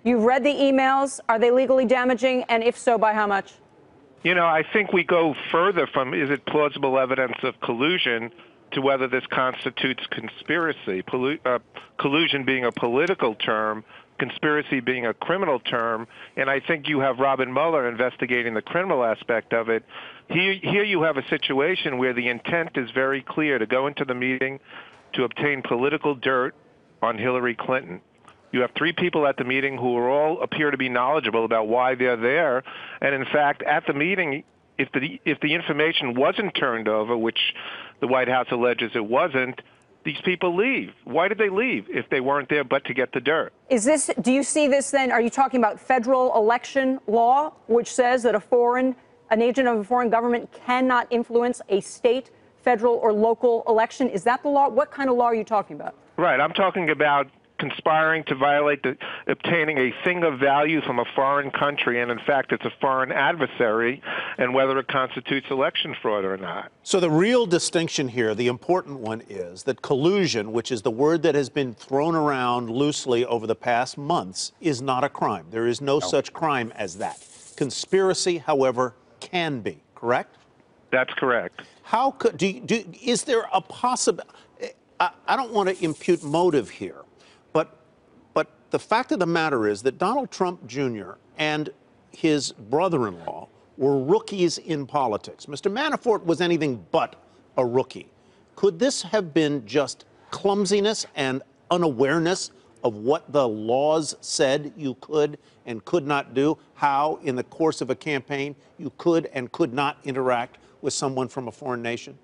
You've read the emails. Are they legally damaging? And if so, by how much? You know, I think we go further from is it plausible evidence of collusion to whether this constitutes conspiracy. Collusion being a political term, conspiracy being a criminal term, and I think you have Robin Mueller investigating the criminal aspect of it. Here you have a situation where the intent is very clear to go into the meeting to obtain political dirt on Hillary Clinton. You have three people at the meeting who all appear to be knowledgeable about why they're there, and in fact, at the meeting, if the information wasn't turned over, which the White House alleges it wasn't, these people leave. Why did they leave if they weren't there but to get the dirt? Do you see this then? Are you talking about federal election law, which says that an agent of a foreign government cannot influence a state, federal, or local election? Is that the law? What kind of law are you talking about? Right. I'm talking about conspiring to violate obtaining a thing of value from a foreign country, and in fact it's a foreign adversary, and whether it constitutes election fraud or not. So the real distinction here, the important one, is that collusion, which is the word that has been thrown around loosely over the past months, is not a crime. There is no such crime as that. Conspiracy, however, can be, correct? That's correct. How could, is there a possible, I don't want to impute motive here, but the fact of the matter is that Donald Trump Jr. and his brother-in-law were rookies in politics. Mr. Manafort was anything but a rookie. Could this have been just clumsiness and unawareness of what the laws said you could and could not do, how in the course of a campaign you could and could not interact with someone from a foreign nation?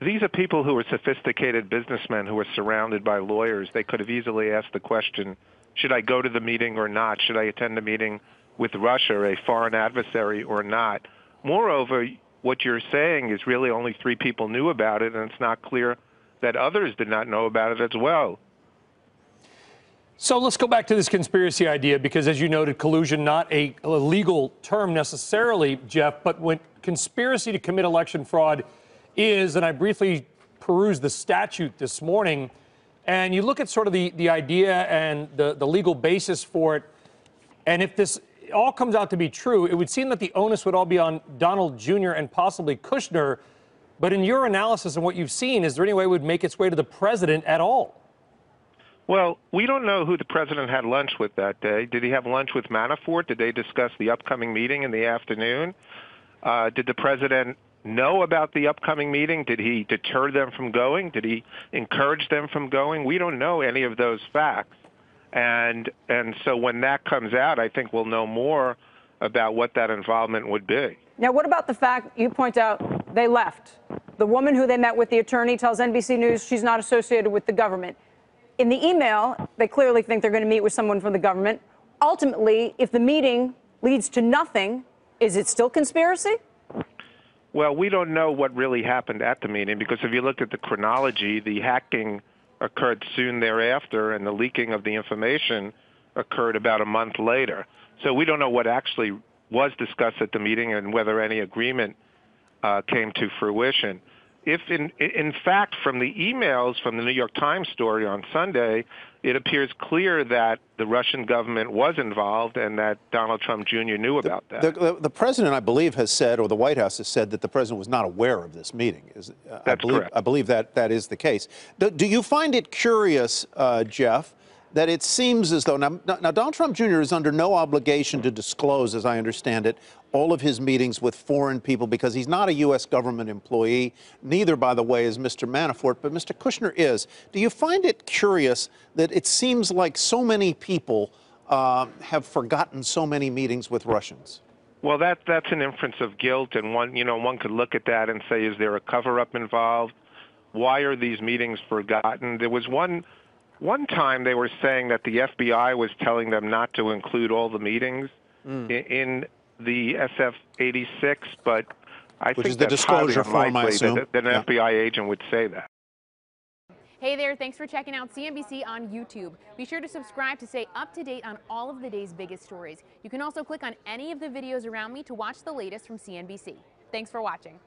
These are people who are sophisticated businessmen who are surrounded by lawyers. They could have easily asked the question, should I go to the meeting or not? Should I attend a meeting with Russia, a foreign adversary, or not? Moreover, what you're saying is really only three people knew about it, and it's not clear that others did not know about it as well. So let's go back to this conspiracy idea, because as you noted, collusion, not a legal term necessarily, Jeff, but when conspiracy to commit election fraud is, and I briefly perused the statute this morning, and you look at sort of the idea and the legal basis for it, and if this all comes out to be true, it would seem that the onus would all be on Donald Jr. and possibly Kushner. But in your analysis and what you've seen, is there any way it would make its way to the president at all? Well, we don't know who the president had lunch with that day. Did he have lunch with Manafort? Did they discuss the upcoming meeting in the afternoon? Did the president know about the upcoming meeting? Did he deter them from going? Did he encourage them from going? We don't know any of those facts. And so when that comes out, I think we'll know more about what that involvement would be. Now, what about the fact you point out they left? The woman who they met with, the attorney, tells NBC News she's not associated with the government. In the email, they clearly think they're going to meet with someone from the government. Ultimately, if the meeting leads to nothing, is it still conspiracy? Well, we don't know what really happened at the meeting, because if you look at the chronology, the hacking occurred soon thereafter, and the leaking of the information occurred about a month later. So we don't know what actually was discussed at the meeting and whether any agreement came to fruition. If, in fact, from the emails from the New York Times story on Sunday, it appears clear that the Russian government was involved and that Donald Trump Jr. knew about that. The president, I believe, has said, or the White House has said, that the president was not aware of this meeting. That's correct. I believe that is the case. Do you find it curious, Jeff, that it seems as though now Donald Trump Jr. is under no obligation to disclose, as I understand it, all of his meetings with foreign people, because he's not a U.S. government employee. Neither, by the way, is Mr. Manafort, but Mr. Kushner is. Do you find it curious that it seems like so many people have forgotten so many meetings with Russians? Well, that's an inference of guilt, and one could look at that and say, is there a cover-up involved? Why are these meetings forgotten? There was one time they were saying that the FBI was telling them not to include all the meetings in the SF-86, but I think that's highly unlikely that an FBI agent would say that. Hey there, thanks for checking out CNBC on YouTube. Be sure to subscribe to stay up to date on all of the day's biggest stories. You can also click on any of the videos around me to watch the latest from CNBC. Thanks for watching.